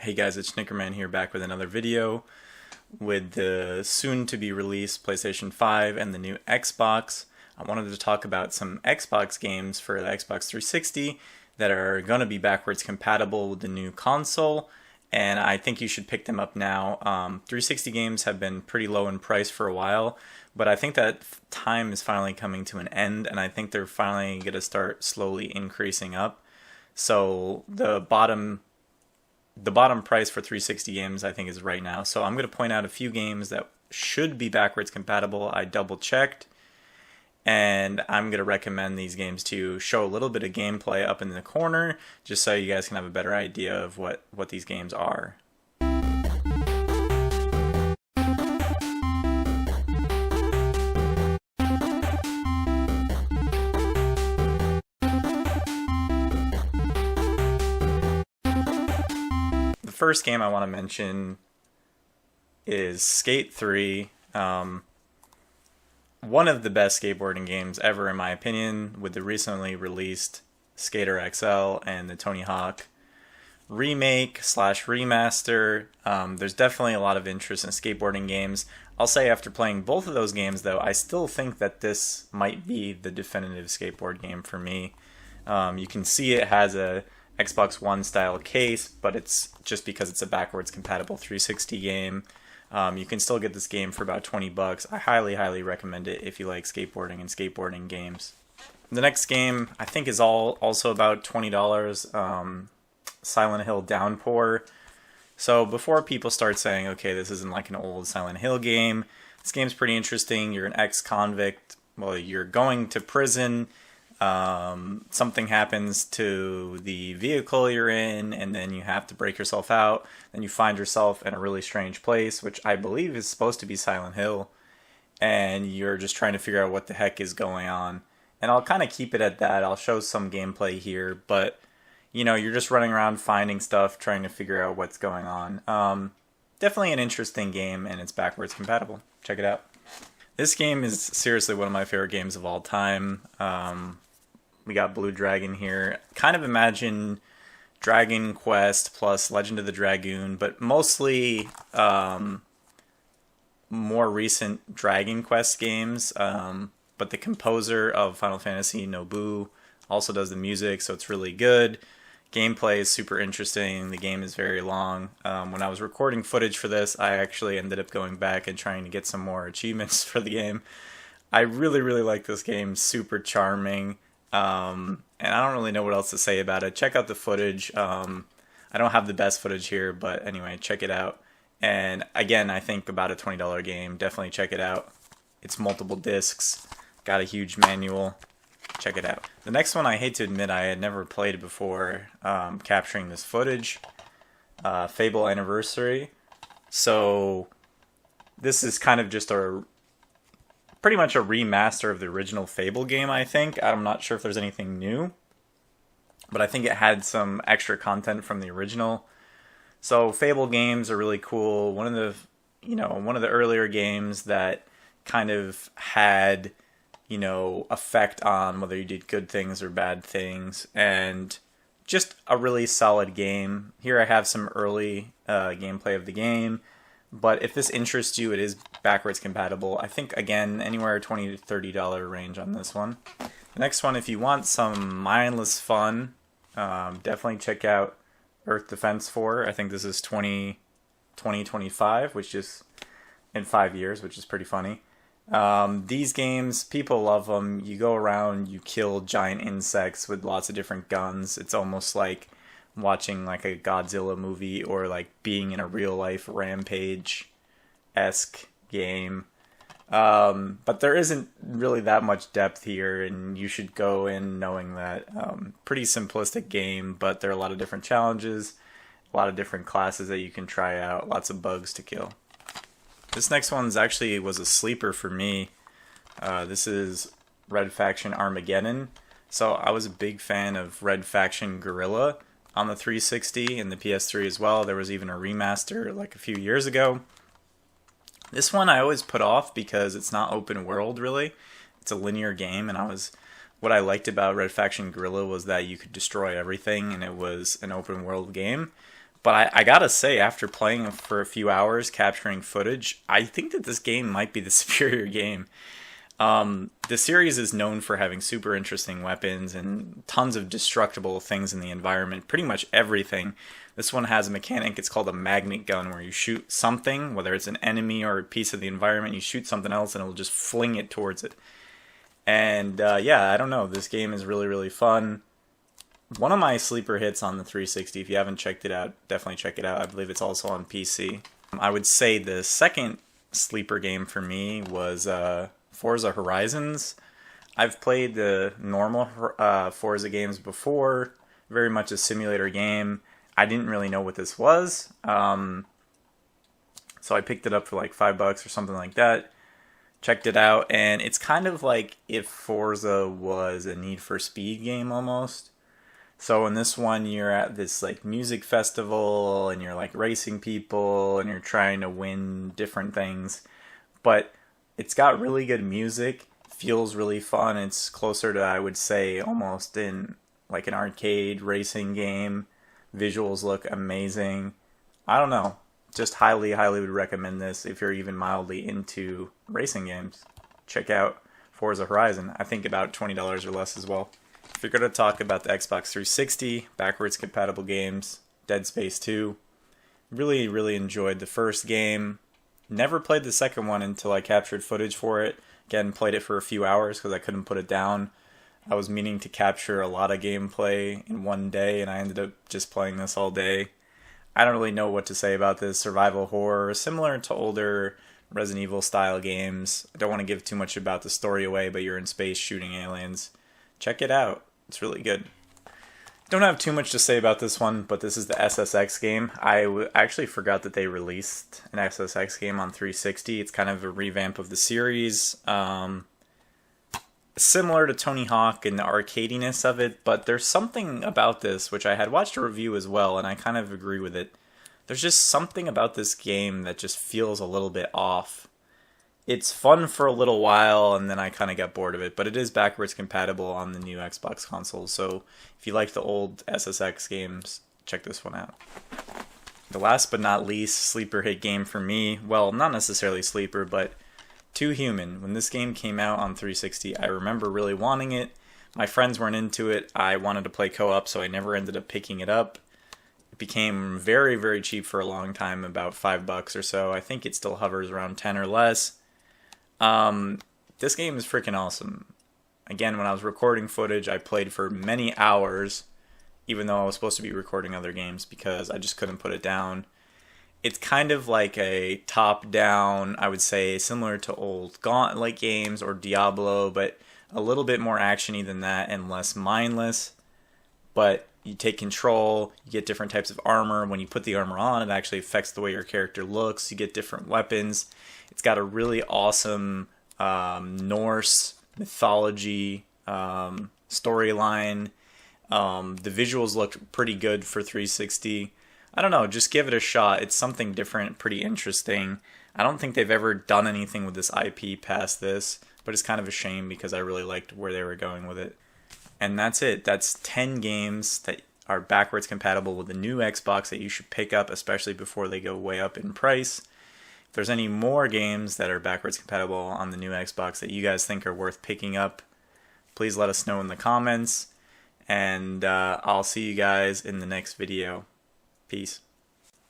Hey guys, it's Shnickerman here, back with another video with the soon-to-be released PlayStation 5 and the new Xbox. I wanted to talk about some Xbox games for the Xbox 360 that are going to be backwards compatible with the new console, and I think you should pick them up now. 360 games have been pretty low in price for a while, but I think that time is finally coming to an end, and I think they're finally going to start slowly increasing up. So the bottom price for 360 games I think is right now. So I'm going to point out a few games that should be backwards compatible. I double checked, and I'm going to recommend these games to you. Show a little bit of gameplay up in the corner just so you guys can have a better idea of what these games are. The first game I want to mention is Skate 3. One of the best skateboarding games ever in my opinion, with the recently released Skater XL and the Tony Hawk remake slash remaster. There's definitely a lot of interest in skateboarding games. I'll say after playing both of those games though, I still think that this might be the definitive skateboard game for me. You can see it has a Xbox One style case, but it's just because it's a backwards compatible 360 game. You can still get this game for about 20 bucks. I highly recommend it if you like skateboarding and skateboarding games. The next game I think is also about $20. Silent Hill Downpour. So before people start saying, okay, this isn't like an old Silent Hill game, this game's pretty interesting. You're an ex-convict. Well, you're going to prison. Something happens to the vehicle you're in, and then you have to break yourself out. Then you find yourself in a really strange place, which I believe is supposed to be Silent Hill, and you're just trying to figure out what the heck is going on. And I'll kind of keep it at that. I'll show some gameplay here, but you know, you're just running around finding stuff, trying to figure out what's going on. Definitely an interesting game, and it's backwards compatible. Check it out. This game is seriously one of my favorite games of all time. We got Blue Dragon here. Kind of imagine Dragon Quest plus Legend of the Dragoon, but mostly more recent Dragon Quest games. But the composer of Final Fantasy, Nobu, also does the music, so it's really good. Gameplay is super interesting. The game is very long. When I was recording footage for this, I actually ended up going back and trying to get some more achievements for the game. I really like this game. Super charming. And I don't really know what else to say about it. Check out the footage. I don't have the best footage here, but anyway, check it out. And again, I think about a $20 game. Definitely check it out. It's multiple discs. Got a huge manual. Check it out. The next one, I hate to admit, I had never played before capturing this footage. Fable Anniversary. So this is kind of just pretty much a remaster of the original Fable game, I think. I'm not sure if there's anything new, but I think it had some extra content from the original. So Fable games are really cool. One of the earlier games that kind of had, effect on whether you did good things or bad things, and just a really solid game. Here I have some early gameplay of the game. But if this interests you, it is backwards compatible. I think, again, anywhere $20 to $30 range on this one. The next one, if you want some mindless fun, definitely check out Earth Defense 4. I think this is 2025, which is in 5 years, which is pretty funny. These games, people love them. You go around, you kill giant insects with lots of different guns. It's almost like watching like a Godzilla movie, or like being in a real life Rampage-esque game. But there isn't really that much depth here, and you should go in knowing that pretty simplistic game, but there are a lot of different challenges, a lot of different classes that you can try out, lots of bugs to kill. This next one was a sleeper for me. This is Red Faction Armageddon. So I was a big fan of Red Faction Guerrilla on the 360 and the PS3 as well. There was even a remaster like a few years ago. This one I always put off because it's not open world really. It's a linear game, and what I liked about Red Faction Guerrilla was that you could destroy everything and it was an open world game. But I gotta say, after playing for a few hours, capturing footage, I think that this game might be the superior game. The series is known for having super interesting weapons and tons of destructible things in the environment, pretty much everything. This one has a mechanic, it's called a magnet gun, where you shoot something, whether it's an enemy or a piece of the environment, you shoot something else and it'll just fling it towards it. And yeah, I don't know, this game is really, really fun. One of my sleeper hits on the 360, if you haven't checked it out, definitely check it out. I believe it's also on PC. I would say the second sleeper game for me was Forza Horizons. I've played the normal Forza games before, very much a simulator game. I didn't really know what this was, so I picked it up for like $5 or something like that. Checked it out, and it's kind of like if Forza was a Need for Speed game almost. So in this one, you're at this like music festival, and you're like racing people, and you're trying to win different things. But it's got really good music, feels really fun. It's closer to, I would say, almost in like an arcade racing game. Visuals look amazing. I don't know. Just highly, highly would recommend this if you're even mildly into racing games. Check out Forza Horizon. I think about $20 or less as well. If you're going to talk about the Xbox 360, backwards compatible games, Dead Space 2. Really, really enjoyed the first game. Never played the second one until I captured footage for it. Again, played it for a few hours because I couldn't put it down. I was meaning to capture a lot of gameplay in one day, and I ended up just playing this all day. I don't really know what to say about this. Survival horror, similar to older Resident Evil style games. I don't want to give too much about the story away, but you're in space shooting aliens. Check it out. It's really good. Don't have too much to say about this one, but this is the SSX game. I actually forgot that they released an SSX game on 360. It's kind of a revamp of the series. Similar to Tony Hawk and the arcadiness of it, but there's something about this, which I had watched a review as well, and I kind of agree with it. There's just something about this game that just feels a little bit off. It's fun for a little while, and then I kind of got bored of it, but it is backwards compatible on the new Xbox console, so if you like the old SSX games, check this one out. The last but not least sleeper hit game for me, well, not necessarily sleeper, but Too Human. When this game came out on 360, I remember really wanting it. My friends weren't into it. I wanted to play co-op, so I never ended up picking it up. It became very, very cheap for a long time, about $5 or so. I think it still hovers around 10 or less. This game is freaking awesome. Again, when I was recording footage, I played for many hours, even though I was supposed to be recording other games because I just couldn't put it down. It's kind of like a top-down, I would say, similar to old Gauntlet games or Diablo, but a little bit more actiony than that and less mindless. But you take control, you get different types of armor. When you put the armor on, it actually affects the way your character looks. You get different weapons. It's got a really awesome Norse mythology storyline. The visuals look pretty good for 360. I don't know, just give it a shot. It's something different, pretty interesting. I don't think they've ever done anything with this IP past this, but it's kind of a shame because I really liked where they were going with it. And that's it. That's 10 games that are backwards compatible with the new Xbox that you should pick up, especially before they go way up in price. If there's any more games that are backwards compatible on the new Xbox that you guys think are worth picking up, please let us know in the comments. And I'll see you guys in the next video. Peace.